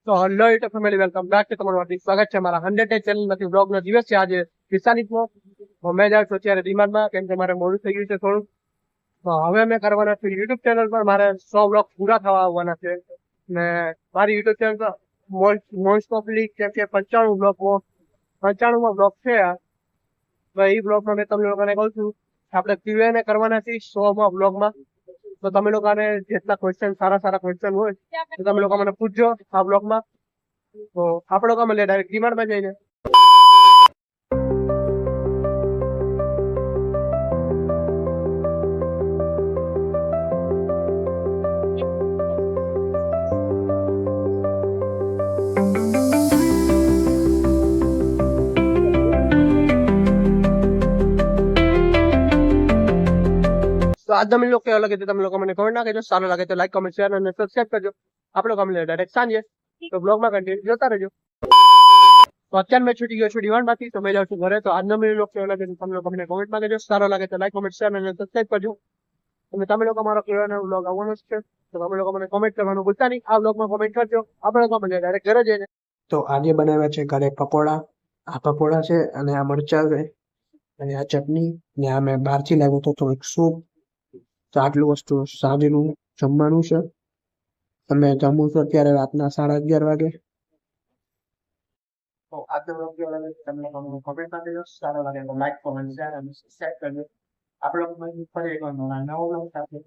તો hello YouTube family, welcome back to તમારું હાર્દિક સ્વાગત છે મારા 100 ચેનલમાંથી બ્લોગનો દિવસ છે આજે 45મો. મેં જાઉં છું અત્યારે ડિમાન્ડમાં, કેમ કે મારે મોડું થઈ ગયું છે થોડું. તો હવે અમે કરવાના છે યુટ્યુબ ચેનલ પર મારે 100 બ્લોગ પૂરા થવા આવવાના છે. ને મારી યુટ્યુબ ચેનલ પર મોસ્ટ ઓફલી કેમ કે 95મો બ્લોગ છે આ. તો એ બ્લોગમાં મેં તમને લોકોને કહું છું આપણે Q&A કરવાના છીએ 100મા બ્લોગમાં. તો તમે લોકોને જેટલા ક્વેશ્ચન સારા ક્વેશ્ચન હોય તો તમે લોકો મને પૂછજો આ બ્લોગમાં. તો આપણે લોકો મળીએ ડાયરેક્ટ ડિમાન્ડમાં જઈને. તો આજના મિનિટ કેવો લાગે તો તમે લોકો મને કમેન્ટ નાખજો. સારો લાગે તો લાઈક, કમેન્ટ, શેર અને સબસ્ક્રાઇબ કરજો. આપણે લોકો મળીએ ડાયરેક્ટ સાંજે. તો બ્લોગમાં કન્ટિન્યુ જોતા રહેજો. તો અત્યારે મેં છૂટી ગયો છું ડિમાન્ડમાંથી, તો મેં જાઉં છું ઘરે. તો આજનો મિનિટ કેવો લાગે તો તમે લોકો મને કમેન્ટમાં કહેજો. સારો લાગે તો લાઈક, કમેન્ટ, શેર અને સબસ્ક્રાઇબ કરજો. અને તમે લોકો મારો Q&A બ્લોગ આવવાનો જ છે, તો તમે લોકો મને કોમેન્ટ કરવાનું ભૂલતા નહીં. આ બ્લોગમાં કોમેન્ટ કરજો. આપણે લોકો મળીએ ડાયરેક્ટ ઘરે જઈને. તો આજે બનાવ્યા છે ઘરે પકોડા. આ પકોડા છે અને આ મરચાં છે અને આ ચટણી ને આ મેં બહારથી લાવ્યો તો થોડુંક સૂપ. તો આટલું વસ્તુ સાંજનું જમવાનું છે. તમે જમું છો અત્યારે રાતના 11:30 વાગે. તો આજનો બ્લોગ કેવો લાગે તમને કોમેન્ટમાં કહેજો. સારો લાગે તો લાઈક, કોમેન્ટ, શેર અને સબસ્ક્રાઇબ કરજો. આપણે ફરી એકવાર નવો બ્લોગ સાથે